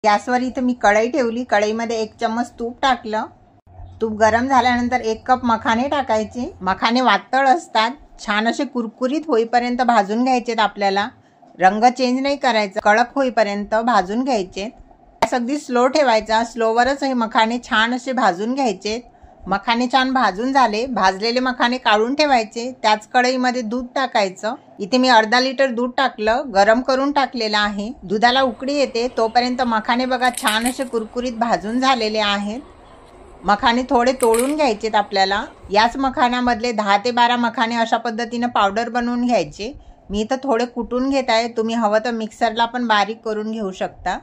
गॅसवर इथे मी कढई ठेवली। कढईमध्ये 1 चम्मच तूप टाकलं। तूप गरम झाल्यानंतर 1 कप मखाने टाकायचे। मखाने वातळ असतात, छान असे कुरकुरीत होईपर्यंत भाजून घ्यायचेत। आपल्याला रंग चेंज नाही करायचा, कडक होईपर्यंत भाजून घ्यायचे। गॅस अगदी स्लो ठेवायचा, स्लोवरच हे मखाने छान असे भाजून घ्यायचे। मखाने छान भाजून झाले, भाजलेले मखाने काढून ठेवायचे। त्याच कढईमध्ये दूध टाकायचं। इथे मी अर्धा लिटर दूध टाकलं, गरम करून टाकलेलं आहे। दुधाला उकळी येते तोपर्यंत मखाने बघा छान असे कुरकुरीत भाजून झालेले आहेत। मखाने थोडे तोडून घ्यायचेत आपल्याला। याच मखान्यामधले 10 ते 12 मखाने अशा पद्धतीने पावडर बनवून घ्यायचे। मी इथं थोडे कुटून घेत आहे, तुम्ही हवं तर मिक्सरला पण बारीक करून घेऊ शकता।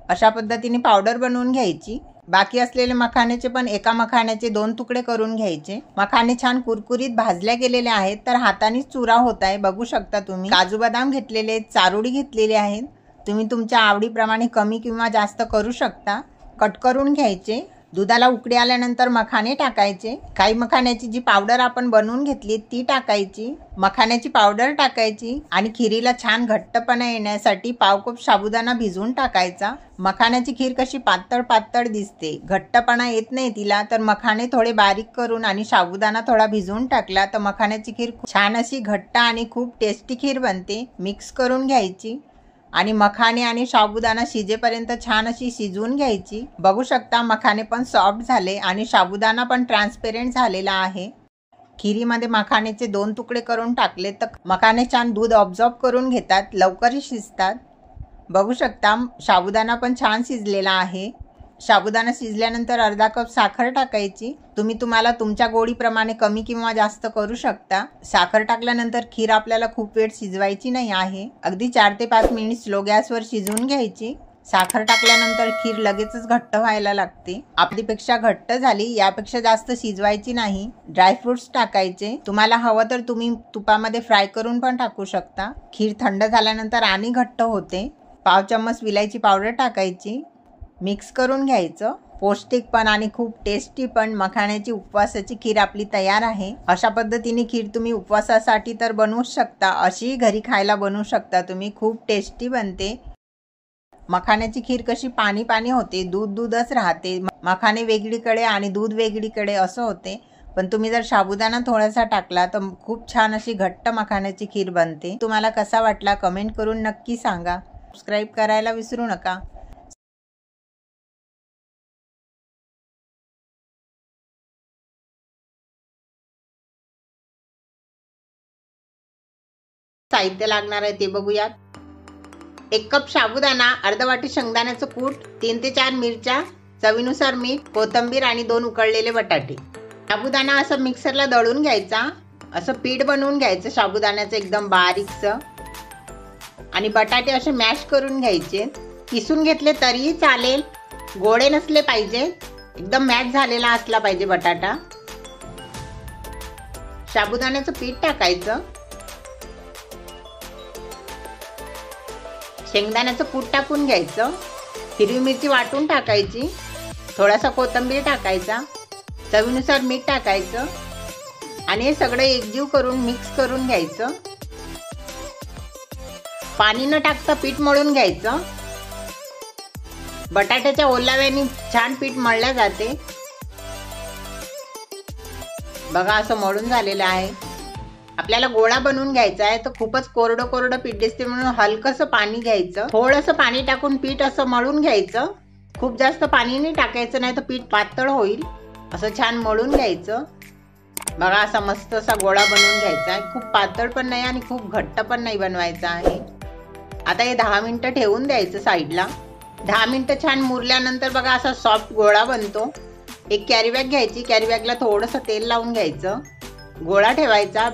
अशा पद्धतीने पावडर बनवून घ्यायची। बाकी असलेले मखाण्याचे पण एका मखाण्याचे 2 तुकडे करून घ्यायचे। मखाने छान कुरकुरीत भाजल्या गेलेले आहेत, तर हातानेच चुरा होत आहे, बघू शकता तुम्ही। काजू बदाम घेतलेले, चारोळी घेतलेली आहेत, तुम्ही तुमच्या आवडीप्रमाणे कमी किंवा जास्त करू शकता। कट करून घ्यायचे। दुधाला उकळी आल्यानंतर मखाने टाकायचे। काही मखाण्याची जी पावडर आपण बनवून घेतली ती टाकायची। मखाण्याची पावडर टाकायची आणि खिरीला छान घट्टपणा येण्यासाठी पाव कप साबुदाणा भिजवून टाकायचा। मखाण्याची खीर कशी पातळ पातळ दिसते, घट्टपणा येत नाही तिला, तर मखाने थोडे बारीक करून आणि साबुदाणा थोडा भिजवून टाकला तर मखाण्याची खीर छान अशी घट्ट आणि खूप टेस्टी खीर बनते। मिक्स करून घ्यायची आणि मखाने आणि साबुदाणा शिजेपर्यंत छान अशी शिजवून घ्यायची। बघू शकता मखाने पण सॉफ्ट झाले आणि साबुदाणा पण ट्रान्सपेरंट झालेला आहे। खिरीमध्ये मखानेचे 2 तुकडे करून टाकले तर मखाने छान दूध ऑब्झॉर्ब करून घेतात, लवकर शिजतात। बघू शकता साबुदाणा पण छान शिजलेला आहे। साबुदाणा शिजल्यानंतर अर्धा कप साखर टाकायची। तुम्ही तुम्हाला तुमच्या गोडीप्रमाणे कमी किंवा जास्त करू शकता। साखर टाकल्यानंतर खीर आपल्याला खूप वेळ शिजवायची नाही आहे, अगदी 4 ते 5 मिनिट स्लो गॅसवर शिजवून घ्यायची। साखर टाकल्यानंतर खीर लगेचच घट्ट व्हायला लागते। आपलीपेक्षा घट्ट झाली, यापेक्षा जास्त शिजवायची नाही। ड्रायफ्रुट्स टाकायचे, तुम्हाला हवं तर तुम्ही तुपामध्ये फ्राय करून पण टाकू शकता। खीर थंड झाल्यानंतर आणि घट्ट होते। पाव चम्मच विलायची पावडर टाकायची, मिक्स करून घ्यायचं। पौष्टिक पण आणि खूप टेस्टी पण मखाण्याची उपवासाची खीर आपली तयार आहे। अशा पद्धतीने खीर तुम्ही उपवासासाठी तर बनवू शकता, अशी घरी खायला बनवू शकता तुम्ही, खूप टेस्टी बनते। मखाण्याची खीर कशी पाणी पाणी होते, दूध दूधच राहते, मखाने वेगळीकडे आणि दूध वेगळीकडे असं होते। पण तुम्ही जर साबुदाणा थोडासा टाकला तर खूप छान अशी घट्ट मखाण्याची खीर बनते। तुम्हाला कसा वाटला कमेंट करून नक्की सांगा। सबस्क्राईब करायला विसरू नका। साहित्य लागणार आहे ते बघूयात। 1 कप साबुदाणा, अर्धा वाटी शेंगदाण्याचं कूट, 3 ते 4 मिरच्या, चवीनुसार मीठ, कोथिंबीर आणि 2 उकळलेले बटाटे। साबुदाणा असं मिक्सरला दळून घ्यायचा, असं पीठ बनवून घ्यायचं साबुदाण्याचं एकदम बारीकसं। आणि बटाटे असे मॅश करून घ्यायचे, किसून घेतले तरीही चालेल, गोडे नसले पाहिजे, एकदम मॅश झालेला असला पाहिजे बटाटा। साबुदाण्याचं पीठ टाकायचं, शेंगदाण्याचं कूट टाकून घ्यायचं, हिरवी मिरची वाटून टाकायची, थोडासा कोथिंबीर टाकायचा, चवीनुसार मीठ टाकायचं आणि हे सगळं एकजीव करून मिक्स करून घ्यायचं। पाणी न टाकता पीठ मळून घ्यायचं। बटाट्याच्या ओलाव्याने छान पीठ मळल्या जाते। बघा असं मळून झालेलं आहे। आपल्याला गोळा बनवून घ्यायचा आहे, तर खूपच कोरडं कोरडं पीठ दिसते म्हणून हलकंसं पाणी घ्यायचं, थोडंसं पाणी टाकून पीठ असं मळून घ्यायचं। खूप जास्त पाणी नाही टाकायचं, नाही तर पीठ पातळ होईल। असं छान मळून घ्यायचं। बघा असा मस्त असा गोळा बनवून घ्यायचा आहे, खूप पातळ पण नाही आणि खूप घट्ट पण नाही बनवायचा आहे। आता हे 10 मिनिटं ठेवून द्यायचं साईडला। 10 मिनिटं छान मुरल्यानंतर बघा असा सॉफ्ट गोळा बनतो। एक कॅरी बॅग घ्यायची, कॅरी बॅगला थोडंसं तेल लावून घ्यायचं, गोळा ठेवायचा,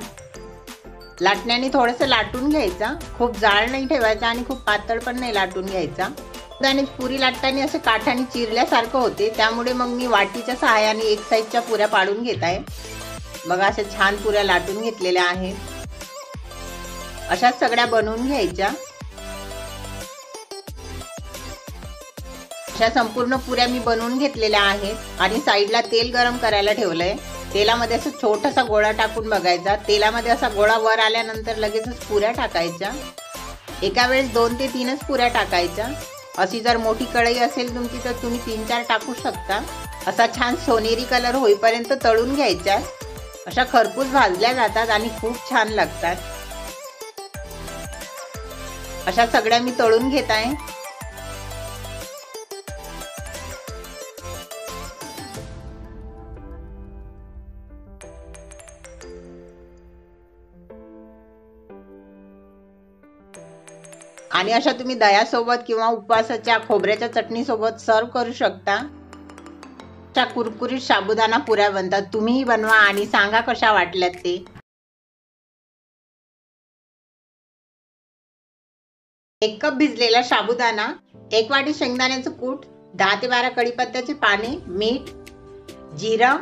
लाटण्याने थोडंसं लाटून घ्यायचा, खूप जाड नाही ठेवायचा आणि खूप पातळ पण नाही लाटून घ्यायचा। आणि पुरी लाटताना असे काठाने चिरल्यासारखं होते, त्यामुळे मग मी वाटीच्या सहाय्याने एक साईडच्या पुऱ्या पाडून घेत आहे। बघा अशा छान पुऱ्या लाटून घेतलेल्या आहेत, अशाच सगळ्या बनवून घ्यायच्या। अशा संपूर्ण पुऱ्या मी बनवून घेतलेल्या आहेत आणि साईडला तेल गरम करायला ठेवलंय। तेलामध्ये असं छोटासा गोळा टाकून बघायचा, तेलामध्ये असा गोळा वर आल्यानंतर लगेचच पुऱ्या टाकायच्या। एका वेळेस 2 ते 3च पुऱ्या टाकायच्या। अशी जर मोठी कढई असेल तुमची तर तुम्ही 3-4 टाकू शकता। असा छान सोनेरी कलर होईपर्यंत तळून घ्यायच्या। अशा खरपूस भाजल्या जातात आणि खूप छान लागतात। अशा सगळ्या मी तळून घेत आहे। आणि अशा तुम्ही दह्यासोबत किंवा उपवासाच्या खोबऱ्याच्या चटणी सोबत सर्व करू शकता। अशा कुरकुरीत साबुदाणा पुऱ्या बनतात। तुम्हीही बनवा आणि सांगा कशा वाटल्यात ते। 1 कप भिजलेला साबुदाणा, 1 वाटी शेंगदाण्याचं कूट, 10 ते 12 कढीपत्त्याचे पाने, मीठ, जिरं,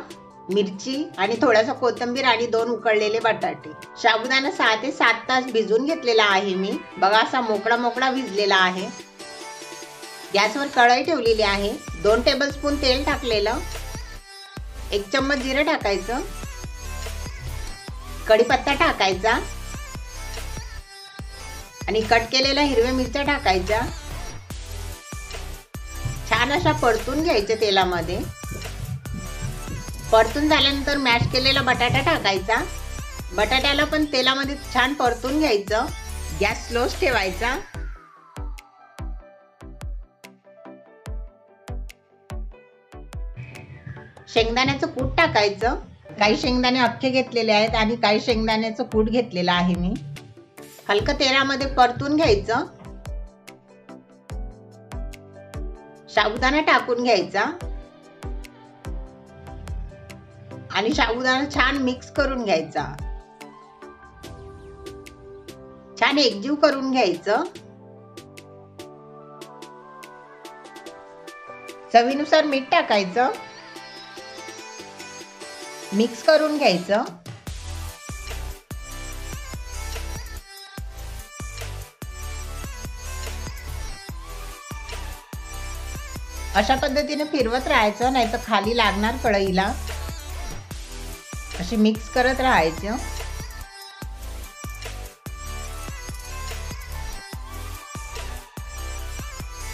मिरची आणि थोडासा कोथिंबीर आणि 2 उकळलेले बटाटे। साबुदाणा 6 ते 7 तास भिजवून घेतलेला आहे मी। बघा असा मोकळा मोकळा भिजलेला आहे। गॅसवर कढई ठेवलेली आहे। 2 टेबलस्पून तेल टाकलेलं, 1 चम्मच जिरं टाकायचं, कढीपत्ता टाकायचा आणि कट केलेल्या हिरव्या मिरच्या टाकायच्या। छान अशा परतून घ्यायच्या तेलामध्ये। परतून झाल्यानंतर मॅश केलेला बटाटा टाकायचा। बटाट्याला पण तेलामध्ये छान परतून घ्यायचं। गॅस स्लोच ठेवायचा। शेंगदाण्याचं कूट टाकायचं। काही शेंगदाणे अख्खे घेतलेले आहेत आणि काही शेंगदाण्याचं कूट घेतलेलं आहे मी। हलकं तेलामध्ये परतून घ्यायचं। साबुदाणा टाकून घ्यायचा आणि साबुदाणा छान मिक्स करून घ्यायचा। छान एकजीव करून घ्यायचं। चवीनुसार मीठ टाकायचं, मिक्स करून घ्यायचं। अशा पद्धतीने फिरवत राहायचं, नाहीतर खाली लागणार कढईला। अशी मिक्स करत राहायचं।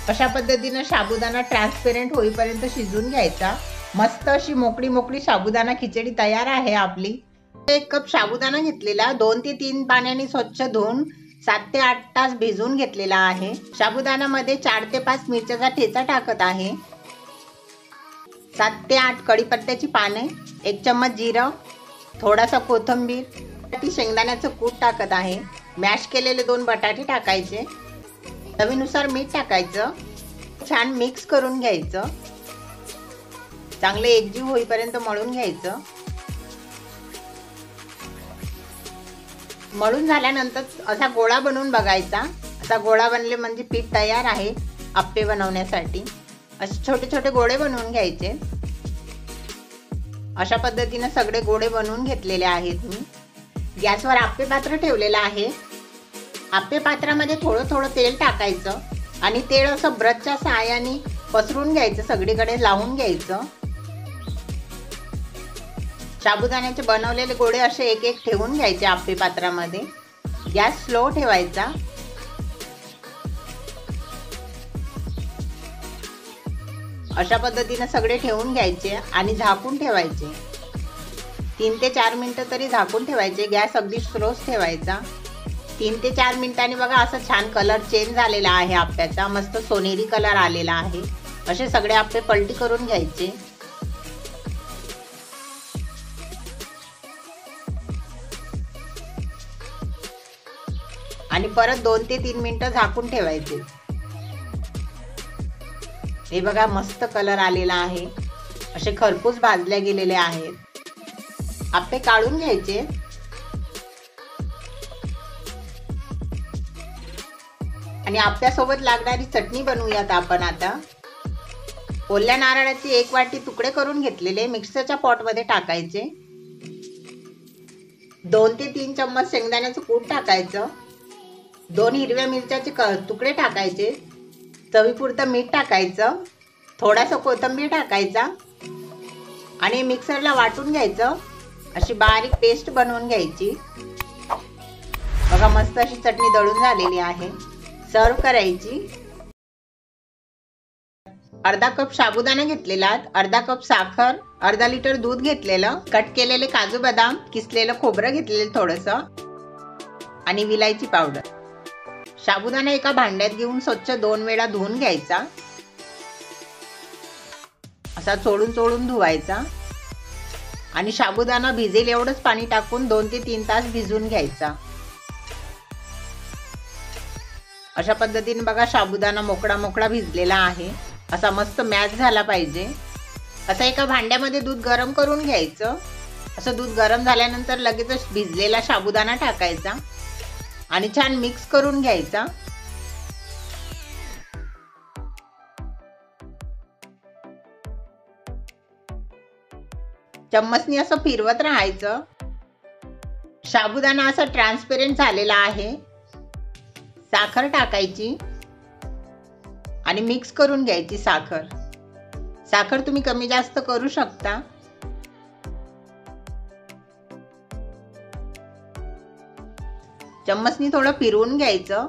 अशा पद्धतीने साबुदाणा ट्रान्सपेरंट होईपर्यंत शिजवून घ्यायचा। मस्त अशी मोकळी मोकळी साबुदाणा खिचडी तयार आहे आपली। 1 कप साबुदाणा घेतलेला, 2 ते 3 पाण्याने स्वच्छ धुवून 7 ते 8 तास भिजवून घेतलेला आहे। साबुदाण्यामध्ये 4 ते 5 मिरच्याचा ठेचा टाकत आहे, 7 ते 8 कढीपत्त्याची पाने, 1 चम्मच जिरं, थोडासा कोथिंबीर, शेंगदाण्याचं कूट टाकत आहे। मॅश केलेले 2 बटाटे टाकायचे, चवीनुसार मीठ टाकायचं। छान मिक्स करून घ्यायचं। चांगले एकजीव होईपर्यंत मळून घ्यायचं। मळून झाल्यानंतर असा गोळा बनवून बघायचा। असा गोळा बनले म्हणजे पीठ तयार आहे आप्पे बनवण्यासाठी। असे छोटे छोटे गोळे बनवून घ्यायचे। अशा पद्धतीने सगळे गोळे बनवून घेतलेले आहेत मी। गॅसवर आप्पे पात्र ठेवलेलं आहे। आप्पे पात्रामध्ये थोडं थोडं तेल टाकायचं आणि तेल असं ब्रशच्या सहाय्याने पसरून घ्यायचं, सगळीकडे लावून घ्यायचं। साबुदाण्याचे बनवलेले गोळे असे एक एक ठेवून घ्यायचे आप्पे पात्रामध्ये। गॅस स्लो ठेवायचा। अशा पद्धतीने सगळे ठेवून घ्यायचे आणि झाकून ठेवायचे। 3 ते 4 मिनिटं तरी झाकून ठेवायचे। गॅस अगदी स्लोच ठेवायचा। 3 ते 4 मिनिटांनी बघा असं छान कलर चेंज झालेला आहे आप्याचा, मस्त सोनेरी कलर आलेला आहे। असे सगळे आप्पे पलटी करून घ्यायचे। आणि परत 2 ते 3 मिनिटं झाकून ठेवायचे। हे बघा मस्त कलर आलेला आहे। असे खरपूस भाजले गेलेले आहेत। आप्पे काढून घ्यायचे। आणि आप्यासोबत लागणारी चटणी बनवूयात आपण आता। ओल्या नारळाची 1 वाटी तुकडे करून घेतलेले मिक्सरच्या पॉटमध्ये टाकायचे। 2 ते 3 चम्मच शेंगदाण्याचं कूट टाकायचं, 2 हिरव्या मिरच्याचे तुकडे टाकायचे, चवीपुरतं मीठ टाकायचं, थोडासा कोथिंबीर टाकायचा आणि मिक्सरला वाटून घ्यायचं। अशी बारीक पेस्ट बनवून घ्यायची। बघा मस्त अशी चटणी दळून झालेली आहे। सर्व करायची। अर्धा कप साबुदाणा घेतलेला, अर्धा कप साखर, अर्धा लिटर दूध घेतलेलं, कट केलेले काजू बदाम, किसलेलं खोबरं घेतलेलं थोडंसं आणि विलायची पावडर. साबुदाणा एका भांड्यात घेऊन स्वच्छ 2 वेळा धुवून घ्यायचा. असा चोळून धुवायचा आणि साबुदाणा भिजेल एवढंच पाणी टाकून 2 ते 3 तास भिजवून घ्यायचा. अशा पद्धतीने बघा साबुदाणा मोकळा भिजलेला आहे. असा मस्त मॅच झाला पाहिजे. असं एका भांड्यामध्ये दूध गरम करून घ्यायचं. असं दूध गरम झाल्यानंतर लगेचच भिजलेला साबुदाणा टाकायचा आणि छान मिक्स करून घ्यायचा. चम्मचनी असं फिरवत राहायचं. साबुदाणा असा ट्रान्सपेरंट झालेला आहे. साखर टाकायची आणि मिक्स करून घ्यायची. साखर तुम्ही कमी जास्त करू शकता. चम्मचनी थोडं फिरवून घ्यायचं.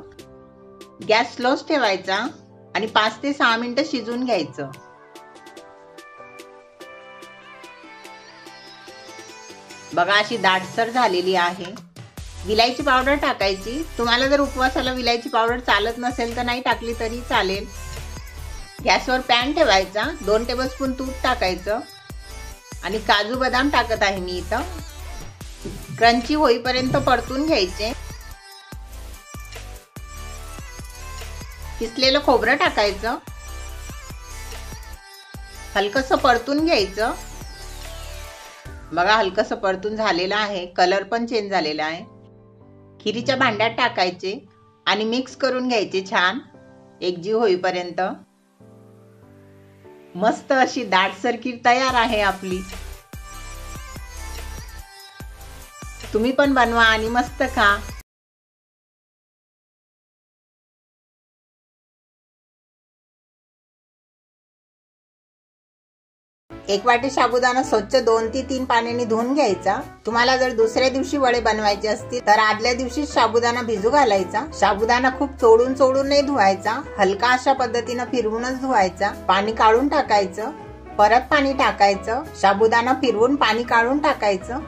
गॅस स्लोच ठेवायचा आणि 5 ते 6 मिनिटं शिजवून घ्यायचं. बघा अशी दाटसर झालेली आहे. विलायची पावडर टाकायची. तुम्हाला जर उपवासाला विलायची पावडर चालत नसेल तर नाही टाकली तरी चालेल. गॅसवर पॅन ठेवायचा. 2 टेबलस्पून तूप टाकायचं आणि काजू बदाम टाकत आहे मी इथं. क्रंची होईपर्यंत परतून घ्यायचे. किसलेलं खोबरं टाकायचं. हलकसं परतून घ्यायचं. बघा हलकसं परतून झालेलं आहे. कलर पण चेंज झालेला आहे. खिरीच्या भांड्यात टाकायचे आणि मिक्स करून घ्यायचे छान एकजीव होईपर्यंत. मस्त अशी दाटसर खीर तयार आहे आपली. तुम्ही पण बनवा आणि मस्त खा. एक वाटी साबुदाणा स्वच्छ 2 ते 3 पाण्याने धुवून घ्यायचा. तुम्हाला जर दुसऱ्या दिवशी वडे बनवायचे असतील तर आदल्या दिवशी साबुदाणा भिजू घालायचा. साबुदाणा खूप चोळून नाही धुवायचा. हलका अशा पद्धतीने फिरवूनच धुवायचा. पाणी काढून टाकायचं. परत पाणी टाकायचं. साबुदाणा फिरवून पाणी काढून टाकायचं.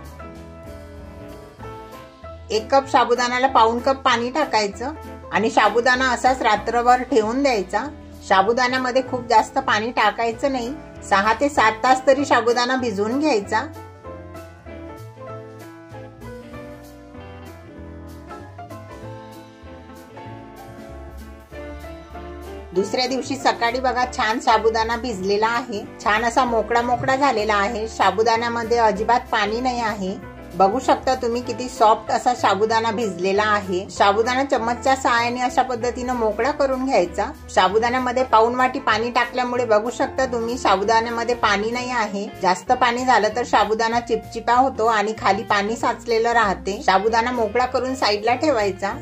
1 कप साबुदाण्याला पाऊण कप पाणी टाकायचं आणि साबुदाणा असाच रात्रभर ठेवून द्यायचा. साबुदाण्यामध्ये खूप जास्त पाणी टाकायचं नाही. 6 ते 7 तास तरी साबुदाणा भिजवून घ्यायचा. दुसऱ्या दिवशी सकाळी बघा छान साबुदाणा भिजलेला आहे. छान असा मोकळा झालेला आहे. साबुदाण्यामध्ये अजिबात पाणी नाही आहे. बघू शकता तुम्ही किती सॉफ्ट असा साबुदाणा भिजलेला आहे. साबुदाणा चम्मचच्या सहाय्याने अशा पद्धतीने मोकळा करून घ्यायचा. साबुदाण्यामध्ये पाऊण वाटी पाणी टाकल्यामुळे बघू शकता तुम्ही साबुदाण्यामध्ये पाणी नाही आहे. जास्त पाणी झालं तर साबुदाणा चिपचिपा होतो आणि खाली पाणी साचलेलं राहते. साबुदाणा मोकळा करून साईडला ठेवायचा.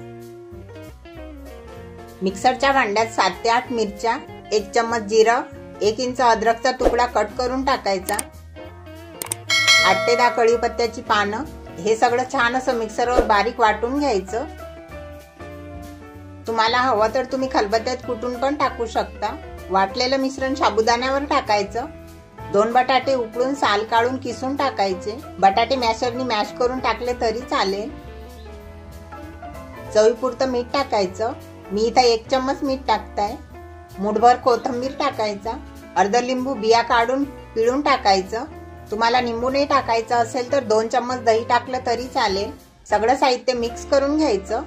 मिक्सरच्या भांड्यात 7 ते 8 मिरच्या, 1 चम्मच जिरं, 1 इंच अद्रकचा तुकडा कट करून टाकायचा. 8 ते 10 कढीपत्त्याची पानं. हे सगळं छान असं मिक्सरवर बारीक वाटून घ्यायचं. तुम्हाला हवं तर तुम्ही खलबत्त्यात कुटून पण टाकू शकता. वाटलेलं मिश्रण साबुदाण्यावर टाकायचं. 2 बटाटे उकडून साल काढून किसून टाकायचे. बटाटे मॅशरनी मॅश करून टाकले तरी चालेल. चवीपुरतं मीठ टाकायचं. मी इथं 1 चम्मच मीठ टाकताय. मुठभर कोथिंबीर टाकायचा. अर्धा लिंबू बिया काढून पिळून टाकायचं. तुम्हाला निंबू नाही टाकायचं असेल तर 2 चम्मच दही टाकलं तरी चालेल. सगळं साहित्य मिक्स करून घ्यायचं.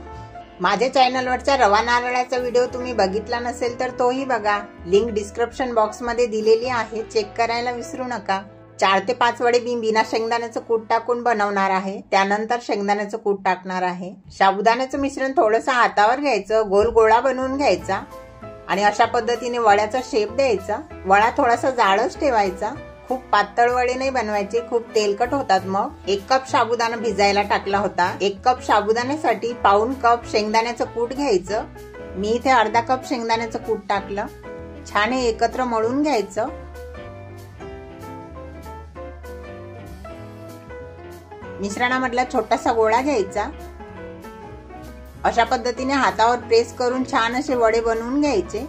माझ्या चॅनलवरचा रवा नारळाचा व्हिडिओ तुम्ही बघितला नसेल तर तोही बघा. लिंक डिस्क्रिप्शन बॉक्स मध्ये दिलेली आहे. चेक करायला विसरू नका. 4 ते 5 वडे मी बिना शेंगदाण्याचं कूट टाकून बनवणार आहे. त्यानंतर शेंगदाण्याचं कूट टाकणार आहे. साबुदाण्याचं मिश्रण थोडंसं हातावर घ्यायचं. गोल गोळा बनवून घ्यायचा आणि अशा पद्धतीने वड्याचा शेप द्यायचा. वडा थोडासा जाडच ठेवायचा. खूप पातळ वडे नाही बनवायचे. खूप तेलकट होतात मग. 1 कप साबुदाणा भिजायला टाकला होता. 1 कप साबुदाण्यासाठी पाऊण कप शेंगदाण्याचं कूट घ्यायचं. मी इथे अर्धा कप शेंगदाण्याचं कूट टाकलं. छान हे एकत्र मळून घ्यायचं. मिश्रणामधला छोटासा गोळा घ्यायचा. अशा पद्धतीने हातावर प्रेस करून छान असे वडे बनवून घ्यायचे.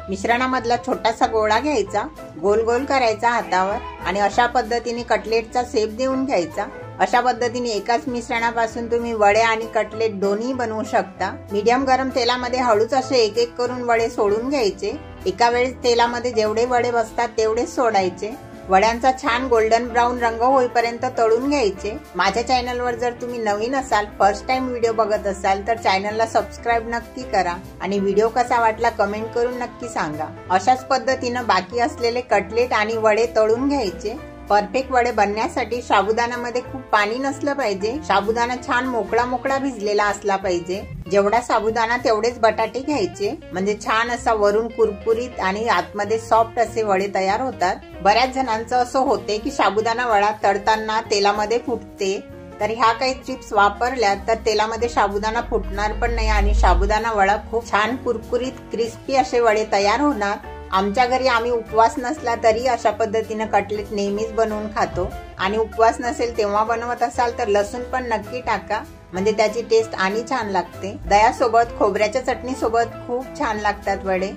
मिश्रणामधला छोटासा गोळा घ्यायचा, गोल गोल करायचा हातावर आणि अशा पद्धतीने कटलेटचा शेप देऊन घ्यायचा। अशा पद्धतीने एकाच मिश्रणापासून तुम्ही वडे आणि कटलेट दोन्ही बनवू शकता। मीडियम गरम तेलामध्ये हळूच असे एक एक करून वडे सोडून घ्यायचे। एका वेळेस तेलामध्ये जेवढे वडे बसतात तेवढेच सोडायचे। वड्यांचा छान गोल्डन ब्राऊन रंग होईपर्यंत तळून घ्यायचे। माझ्या चॅनलवर जर तुम्ही नवीन असाल, फर्स्ट टाइम व्हिडिओ बघत असाल तर चॅनलला सबस्क्राईब नक्की करा आणि व्हिडिओ कसा वाटला कमेंट करून नक्की सांगा। अशाच पद्धतीने बाकी असलेले कटलेट आणि वडे तळून घ्यायचे। परफेक्ट वडे बनण्यासाठी साबुदाण्यामध्ये खूप पाणी नसलं पाहिजे। साबुदाणा छान मोकळा मोकळा भिजलेला असला पाहिजे। जेवढा साबुदाणा तेवढेच बटाटे घ्यायचे, म्हणजे छान असा वरून कुरकुरीत आणि आतमध्ये सॉफ्ट असे वडे तयार होतात। बऱ्याच जणांचं असं होते की साबुदाणा वडा तळताना तेलामध्ये फुटते, तर ह्या काही टिप्स वापरल्या तर तेलामध्ये साबुदाणा फुटणार पण नाही आणि साबुदाणा वडा खूप छान कुरकुरीत क्रिस्पी असे वडे तयार होणार। आमच्या घरी आम्ही उपवास नसला तरी अशा पद्धतीने कटलेट नेहमीच बनवून खातो आणि उपवास नसेल तेव्हा बनवत असाल तर लसूण पण नक्की टाका, म्हणजे त्याची टेस्ट आणि छान लागते। दह्यासोबत, खोबऱ्याच्या चटणी सोबत खूप छान लागतात वडे।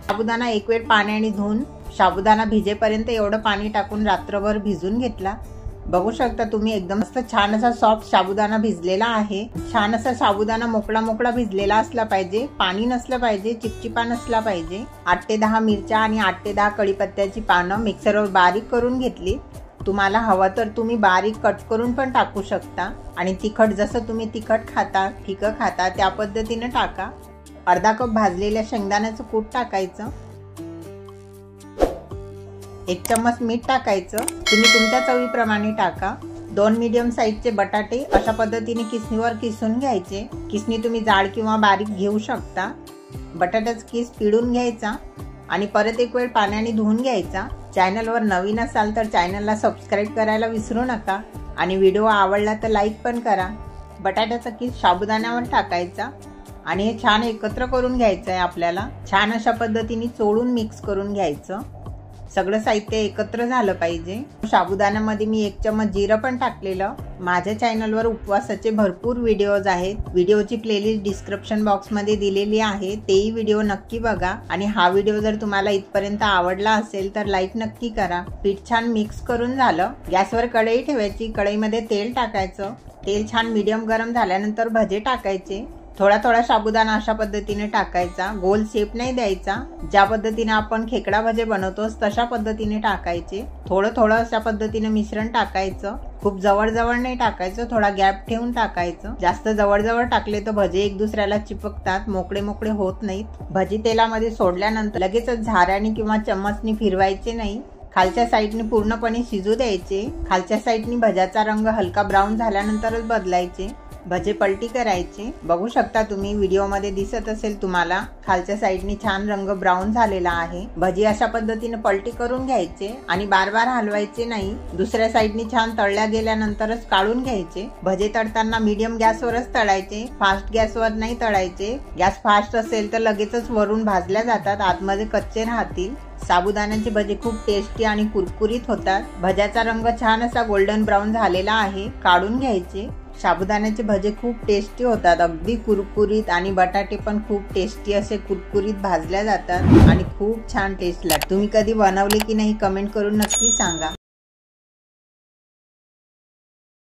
साबुदाणा एक वेळ पाण्याने धुवून साबुदाणा भिजेपर्यंत एवढं पाणी टाकून रात्रभर भिजून घेतला। बघू शकता तुम्ही एकदम मस्त छान असा सॉफ्ट साबुदाणा भिजलेला आहे। छान असा साबुदाणा मोकळा मोकळा भिजलेला असला पाहिजे, पाणी नसलं पाहिजे, चिपचिपा नसला पाहिजे। 8 ते 10 मिरच्या आणि 8 ते 10 कढीपत्त्याची पानं मिक्सरवर बारीक करून घेतली। तुम्हाला हवं तर तुम्ही बारीक कट करून पण टाकू शकता आणि तिखट जसं तुम्ही तिखट खाता, फिकं खाता त्या पद्धतीने टाका। अर्धा कप भाजलेल्या शेंगदाण्याचं कूट टाकायचं। 1 चम्मच मीठ टाकायचं, तुम्ही तुमच्या चवीप्रमाणे टाका। 2 मीडियम साईजचे बटाटे अशा पद्धतीने किसणीवर किसून घ्यायचे। किसणी तुम्ही जाड किंवा बारीक घेऊ शकता। बटाट्याचा किस पिळून घ्यायचा आणि परत एक वेळ पाण्याने धुवून घ्यायचा। चॅनलवर नवीन असाल तर चॅनलला सबस्क्राईब करायला विसरू नका आणि व्हिडिओ आवडला तर लाईक पण करा। बटाट्याचा किस साबुदाण्यावर टाकायचा आणि हे छान एकत्र करून घ्यायचं आहे आपल्याला। छान अशा पद्धतीने चोळून मिक्स करून घ्यायचं। सगळं साहित्य एकत्र झालं पाहिजे। साबुदाण्यामध्ये मी 1 चम्मच जिरं पण टाकलेलं। माझ्या चॅनलवर उपवासाचे भरपूर व्हिडिओज आहेत, व्हिडिओची प्लेलिस्ट डिस्क्रिप्शन बॉक्स मध्ये दिलेली आहे, तेही व्हिडिओ नक्की बघा। आणि हा व्हिडिओ जर तुम्हाला इथपर्यंत आवडला असेल तर लाईक नक्की करा। पीठ छान मिक्स करून झालं, गॅसवर कढई ठेवायची, कढईमध्ये तेल टाकायचं। तेल छान मीडियम गरम झाल्यानंतर भजे टाकायचे। थोडा थोडा साबुदाणा अशा पद्धतीने टाकायचा, गोल शेप नाही द्यायचा। ज्या पद्धतीने आपण खेकडा भजे बनवतो तशा पद्धतीने टाकायचे। थोडं थोडं अशा पद्धतीने मिश्रण टाकायचं, खूप जवळ जवळ नाही टाकायचं, थोडा गॅप ठेवून टाकायचं। जास्त जवळ जवळ टाकले तर भजे एक दुसऱ्याला चिपकतात, मोकळे मोकळे होत नाहीत। भजी तेलामध्ये सोडल्यानंतर लगेचच झाऱ्याने किंवा चम्मचने फिरवायचे नाही, खालच्या साईडने पूर्णपणे शिजू द्यायचे। खालच्या साईडने भज्याचा रंग हलका ब्राऊन झाल्यानंतरच बदलायचे। भजे पलटी करायचे। बघू शकता तुम्ही व्हिडिओमध्ये दिसत असेल तुम्हाला, खालच्या साईडने छान रंग ब्राऊन झालेला आहे। भजी अशा पद्धतीने पलटी करून घ्यायचे आणि बार बार हलवायचे नाही। दुसऱ्या साईडने छान तळल्या गेल्यानंतरच काढून घ्यायचे। भजे तळताना मीडियम गॅसवरच तळायचे, फास्ट गॅसवर नाही तळायचे। गॅस फास्ट असेल तर लगेचच वरून भाजल्या जातात, आतमध्ये कच्चे राहतील। साबुदाण्याचे भजे खूप टेस्टी आणि कुरकुरीत होतात। भज्याचा रंग छान असा गोल्डन ब्राऊन झालेला आहे, काढून घ्यायचे। साबुदाण्याचे भजे खूप टेस्टी होतात, अगदी कुरकुरीत, आणि बटाटे पण खूप टेस्टी असे कुरकुरीत भाजल्या जातात आणि खूप छान टेस्ट लागते। तुम्ही कधी बनवले की नाही कमेंट करून नक्की सांगा।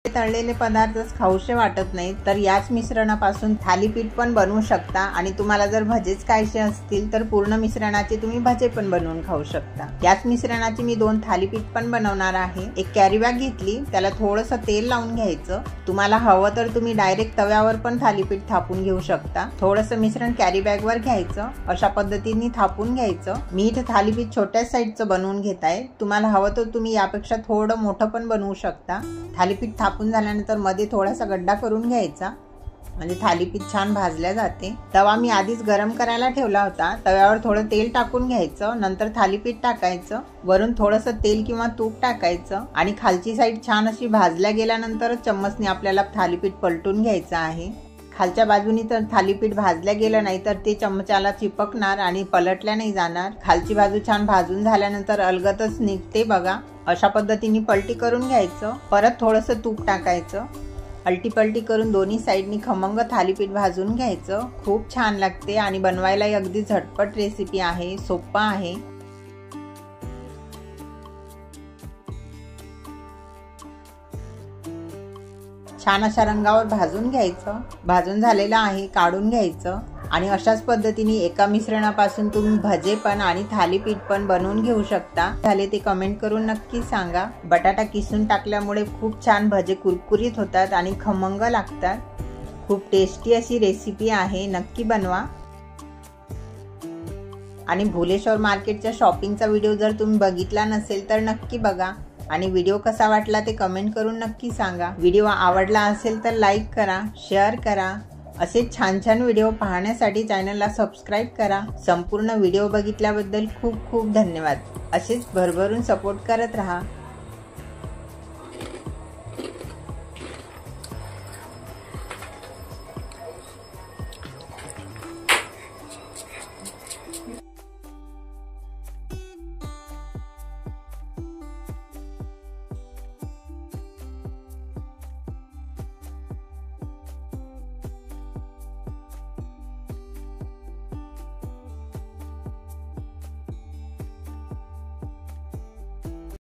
तळलेले पदार्थच खाऊशे वाटत नाही तर याच मिश्रणापासून थालीपीठ पण बनवू शकता आणि तुम्हाला जर भजेच खायचे असतील तर पूर्ण मिश्रणाचे तुम्ही भजे पण बनवून खाऊ शकता। याच मिश्रणाचे मी 2 थालीपीठ पण बनवणार आहे। एक कॅरी बॅग घेतली, त्याला थोडंसं तेल लावून घ्यायचं। तुम्हाला हवं तर तुम्ही डायरेक्ट तव्यावर पण थालीपीठ थापून घेऊ शकता। थोडंसं मिश्रण कॅरी बॅग वर घ्यायचं, अशा पद्धतीने थापून घ्यायचं। मी इथे थालीपीठ छोट्या साईजचं बनवून घेत आहे, तुम्हाला हवं तर तुम्ही यापेक्षा थोडं मोठं पण बनवू शकता। थालीपीठ थापून झाल्यानंतर मध्ये थोडासा गड्डा करून घ्यायचा, म्हणजे थालीपीठ छान भाजल्या जाते। तवा मी आधीच गरम करायला ठेवला होता, तव्यावर थोडं तेल टाकून घ्यायचं, नंतर थालीपीठ टाकायचं, वरून थोडंसं तेल किंवा तूप टाकायचं आणि खालची साईड छान अशी भाजल्या गेल्यानंतर चम्मचने आपल्याला थालीपीठ पलटून घ्यायचं आहे। खालच्या बाजूनी तर थालीपीठ भाजल्या गेलं नाही तर ते चमच्याला चिपकणार आणि पलटल्या नाही जाणार। खालची बाजू छान भाजून झाल्यानंतर अलगतच निघते बघा, अशा पद्धतीने पलटी करून घ्यायचं। परत थोडंसं तूप टाकायचं, अलटीपलटी करून दोन्ही साईडनी खमंग थालीपीठ भाजून घ्यायचं। खूप छान लागते आणि बनवायलाही अगदी झटपट रेसिपी आहे, सोपा आहे। छान अशा रंगावर भाजून घ्यायचं। भाजून झालेलं आहे, काढून घ्यायचं आणि अशाच पद्धतीने एका मिश्रणापासून तुम्ही भजे पण आणि थालीपीठ पण बनवून घेऊ शकता। झाले ते कमेंट करून नक्की सांगा। बटाटा किसून टाकल्यामुळे खूप छान भजे कुरकुरीत होतात आणि खमंग लागतात। खूप टेस्टी अशी रेसिपी आहे, नक्की बनवा। आणि भुलेश्वर मार्केटच्या शॉपिंगचा व्हिडिओ जर तुम्ही बघितला नसेल तर नक्की बघा आणि व्हिडिओ कसा वाटला ते कमेंट करून नक्की सांगा। व्हिडिओ आवडला असेल तर लाईक करा, शेअर करा। असे छान छान व्हिडिओ पाहण्यासाठी चॅनलला सबस्क्राईब करा। संपूर्ण व्हिडिओ बघितल्याबद्दल खूप खूप धन्यवाद। असेच भरभरून सपोर्ट करत राहा।